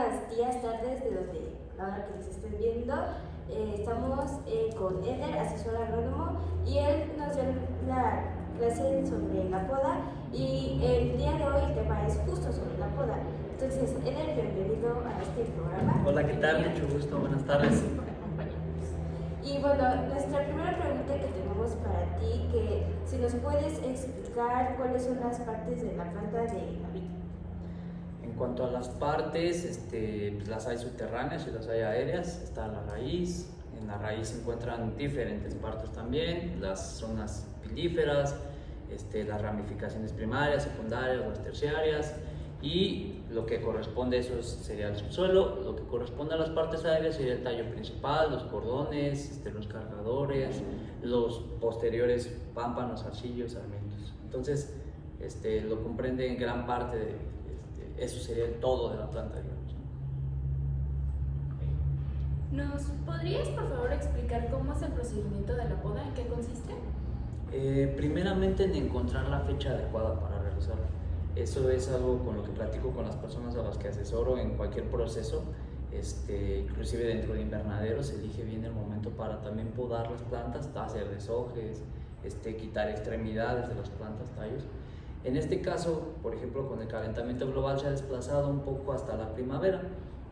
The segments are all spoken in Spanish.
buenos días, tardes, de donde ahora que nos estén viendo. Estamos con Eder, asesor agrónomo, y él nos dio la clase sobre la poda, y el día de hoy el tema es justo sobre la poda. Entonces, Eder, bienvenido a este programa. Hola, ¿qué tal? Mucho gusto, buenas tardes. Y bueno, nuestra primera pregunta que tenemos para ti, que si nos puedes explicar cuáles son las partes de la planta de la vid. En cuanto a las partes, pues las hay subterráneas y las hay aéreas. Está la raíz, en la raíz se encuentran diferentes partes también, las zonas pilíferas, las ramificaciones primarias, secundarias, las terciarias, y lo que corresponde a eso sería el subsuelo. Lo que corresponde a las partes aéreas sería el tallo principal, los cordones, los cargadores, los posteriores pámpanos, arcillos, sarmientos. Entonces, lo comprende en gran parte de eso sería el todo de la planta, digamos. ¿Nos podrías, por favor, explicar cómo es el procedimiento de la poda? ¿En qué consiste? Primeramente en encontrar la fecha adecuada para realizarla. Eso es algo con lo que platico con las personas a las que asesoro en cualquier proceso. Inclusive dentro de invernaderos se elige bien el momento para también podar las plantas, hacer deshojes, quitar extremidades de las plantas, tallos. En este caso, por ejemplo, con el calentamiento global se ha desplazado un poco hasta la primavera,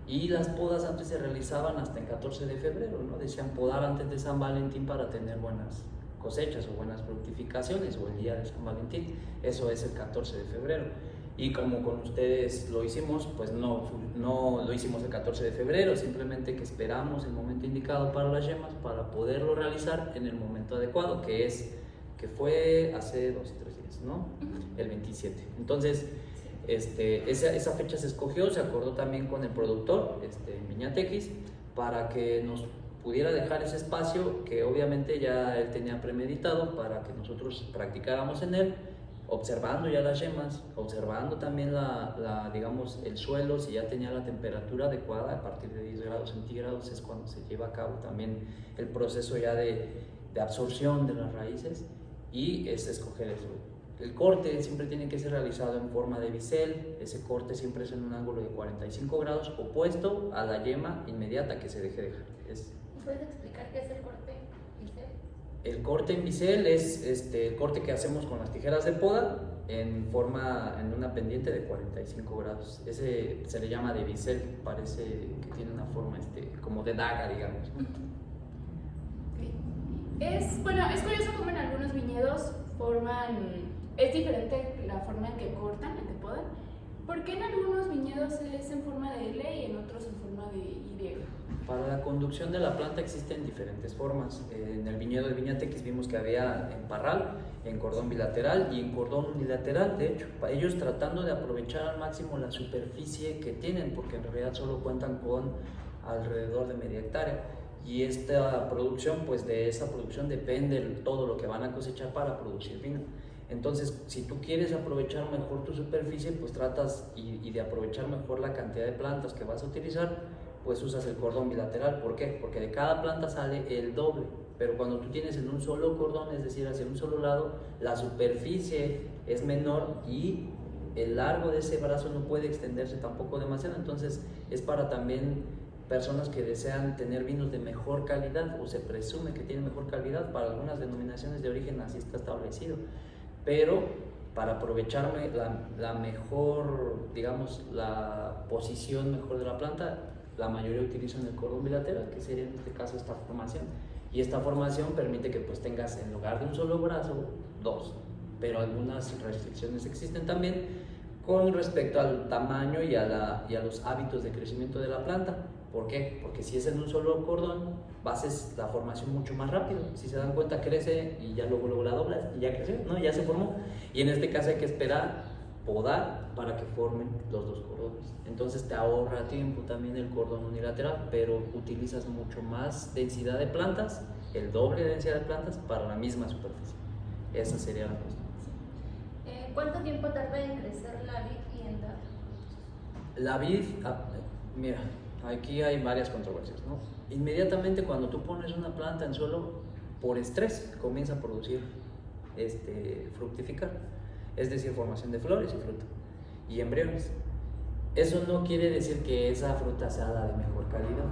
y las podas antes se realizaban hasta el 14 de febrero, ¿no? Decían podar antes de San Valentín para tener buenas cosechas o buenas fructificaciones, o el día de San Valentín. Eso es el 14 de febrero. Y como con ustedes lo hicimos, pues no lo hicimos el 14 de febrero, simplemente que esperamos el momento indicado para las yemas para poderlo realizar en el momento adecuado, que fue hace 2 o 3 días, ¿no? El 27. Entonces, esa fecha se escogió, se acordó también con el productor, Viñatequis, para que nos pudiera dejar ese espacio que obviamente ya él tenía premeditado para que nosotros practicáramos en él, observando ya las yemas, observando también digamos, el suelo, si ya tenía la temperatura adecuada. A partir de 10 grados centígrados es cuando se lleva a cabo también el proceso ya de absorción de las raíces, y es escoger eso. El corte siempre tiene que ser realizado en forma de bisel. Ese corte siempre es en un ángulo de 45 grados opuesto a la yema inmediata que se deje dejar. ¿Puedes explicar qué es el corte bisel? El corte en bisel es el corte que hacemos con las tijeras de poda en una pendiente de 45 grados. Ese se le llama de bisel, parece que tiene una forma como de daga, digamos. Es curioso cómo en algunos viñedos es diferente la forma en que cortan, en que podan. ¿Por qué en algunos viñedos es en forma de L y en otros en forma de Y? Para la conducción de la planta existen diferentes formas. En el viñedo de Viñatequis vimos que había en parral, en cordón bilateral y en cordón unilateral. De hecho, ellos tratando de aprovechar al máximo la superficie que tienen, porque en realidad solo cuentan con alrededor de media hectárea. Y esta producción, pues de esa producción depende todo lo que van a cosechar para producir vino. Entonces, si tú quieres aprovechar mejor tu superficie, pues tratas y de aprovechar mejor la cantidad de plantas que vas a utilizar, pues usas el cordón bilateral. ¿Por qué? Porque de cada planta sale el doble, pero cuando tú tienes en un solo cordón, es decir, hacia un solo lado, la superficie es menor y el largo de ese brazo no puede extenderse tampoco demasiado. Entonces, es para también personas que desean tener vinos de mejor calidad, o se presume que tienen mejor calidad. Para algunas denominaciones de origen así está establecido, pero para aprovecharme la mejor, digamos, la posición mejor de la planta, la mayoría utilizan el cordón bilateral, que sería en este caso esta formación, y esta formación permite que pues tengas en lugar de un solo brazo, 2, pero algunas restricciones existen también con respecto al tamaño y a los hábitos de crecimiento de la planta. ¿Por qué? Porque si es en un solo cordón, haces la formación mucho más rápido. Si se dan cuenta, crece y ya luego la doblas y ya creció, ¿no? Ya se formó. Y en este caso hay que esperar podar para que formen los 2 cordones. Entonces te ahorra tiempo también el cordón unilateral, pero utilizas mucho más densidad de plantas, el doble de densidad de plantas para la misma superficie. Esa sería la cuestión. ¿Cuánto tiempo tarda en crecer la vid y en dar? La vid, mira, aquí hay varias controversias, ¿no? Inmediatamente cuando tú pones una planta en suelo, por estrés comienza a producir, fructificar, es decir, formación de flores y fruta y embriones. Eso no quiere decir que esa fruta sea la de mejor calidad.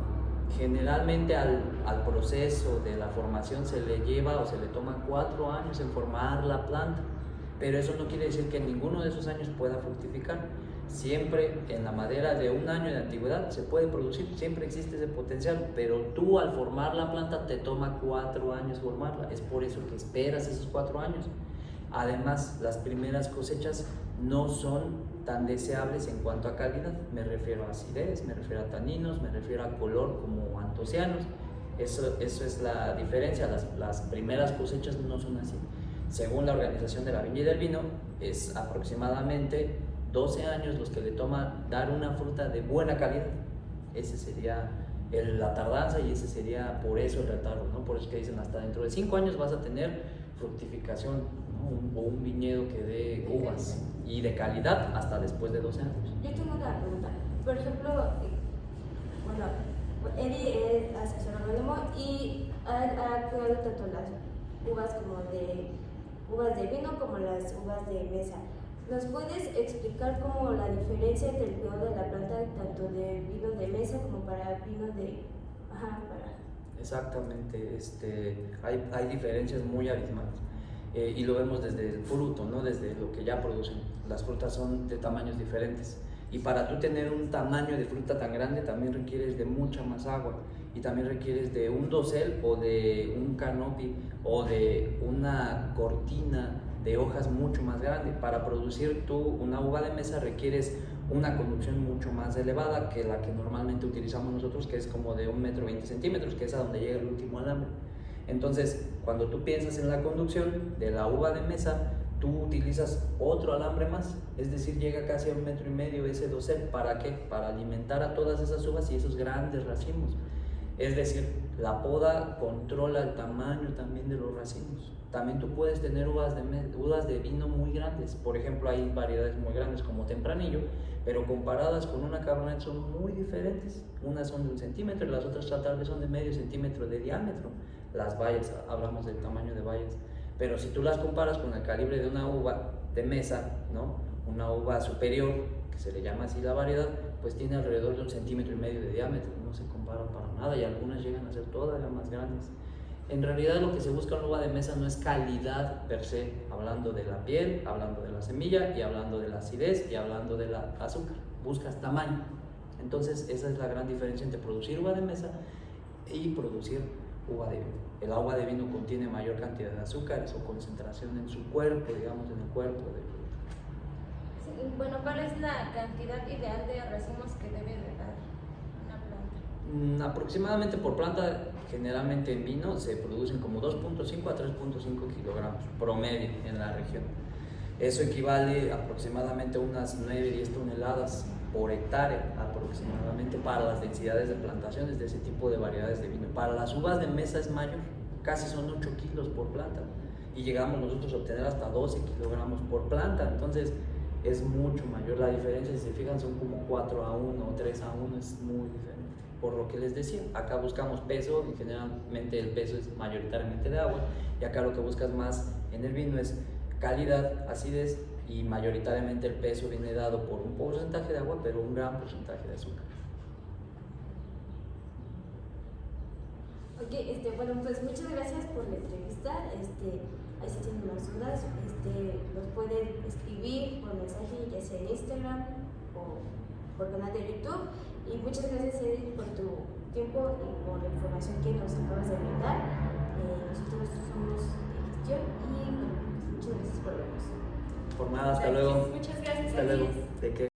Generalmente al proceso de la formación se le lleva o se le toma 4 años en formar la planta, pero eso no quiere decir que en ninguno de esos años pueda fructificar. Siempre en la madera de 1 año de antigüedad se puede producir, siempre existe ese potencial, pero tú al formar la planta te toma 4 años formarla, es por eso que esperas esos 4 años. Además, las primeras cosechas no son tan deseables en cuanto a calidad, me refiero a acidez, me refiero a taninos, me refiero a color como antocianos. Eso es la diferencia, las primeras cosechas no son así. Según la Organización de la Viña y del Vino, es aproximadamente 12 años los que le toma dar una fruta de buena calidad. Ese sería la tardanza y ese sería por eso el retardo, ¿no? Por eso que dicen hasta dentro de 5 años vas a tener fructificación, ¿no? O un viñedo que dé uvas y de calidad hasta después de 12 años. Yo tengo una pregunta. Por ejemplo, bueno, Eddie es asesor agrónomo y ha cuidado tanto las uvas como uvas de vino como las uvas de mesa. ¿Nos puedes explicar como la diferencia entre el cuidado de la planta tanto de vino de mesa como para vino de... Exactamente, hay diferencias muy abismales y lo vemos desde el fruto, ¿no? Desde lo que ya producen. Las frutas son de tamaños diferentes y para tú tener un tamaño de fruta tan grande también requieres de mucha más agua y también requieres de un dosel o de un canopy o de una cortina de hojas mucho más grande. Para producir tú una uva de mesa requieres una conducción mucho más elevada que la que normalmente utilizamos nosotros, que es como de 1,20 m, que es a donde llega el último alambre. Entonces, cuando tú piensas en la conducción de la uva de mesa, tú utilizas otro alambre más, es decir, llega casi a 1,5 m ese dosel. ¿Para qué? Para alimentar a todas esas uvas y esos grandes racimos. Es decir, la poda controla el tamaño también de los racimos. También tú puedes tener uvas de vino muy grandes. Por ejemplo, hay variedades muy grandes como Tempranillo, pero comparadas con una Cabernet son muy diferentes. Unas son de 1 centímetro y las otras tal vez son de medio centímetro de diámetro. Las bayas, hablamos del tamaño de bayas. Pero si tú las comparas con el calibre de una uva de mesa, ¿no? Una uva superior, que se le llama así la variedad, pues tiene alrededor de 1,5 centímetros de diámetro. No se comparan para nada y algunas llegan a ser todavía más grandes. En realidad lo que se busca en una uva de mesa no es calidad per se, hablando de la piel, hablando de la semilla y hablando de la acidez y hablando del azúcar. Buscas tamaño. Entonces esa es la gran diferencia entre producir uva de mesa y producir uva de vino. El agua de vino contiene mayor cantidad de azúcares o concentración en su cuerpo, digamos, en el cuerpo de fruta. Sí, bueno, ¿cuál es la cantidad ideal de racimos que debe de dar una planta? Aproximadamente por planta, generalmente en vino se producen como 2,5 a 3,5 kilogramos promedio en la región. Eso equivale aproximadamente a unas 9-10 toneladas por hectárea aproximadamente para las densidades de plantaciones de ese tipo de variedades de vino. Para las uvas de mesa es mayor, casi son 8 kilos por planta y llegamos nosotros a obtener hasta 12 kilogramos por planta. Entonces es mucho mayor la diferencia. Si se fijan, son como 4 a 1 o 3 a 1, es muy diferente. Por lo que les decía, acá buscamos peso y generalmente el peso es mayoritariamente de agua, y acá lo que buscas más en el vino es calidad, acidez, y mayoritariamente el peso viene dado por un porcentaje de agua, pero un gran porcentaje de azúcar. Ok, bueno, pues muchas gracias por la entrevista. Ahí si tienen más dudas, los pueden escribir por mensaje, ya sea en Instagram o por canal de YouTube. Y muchas gracias, Edith, por tu tiempo y por la información que nos acabas de brindar. Nosotros somos de gestión y bueno, muchas gracias por vernos. Por nada, hasta luego. Muchas gracias. Hasta luego. ¿De qué?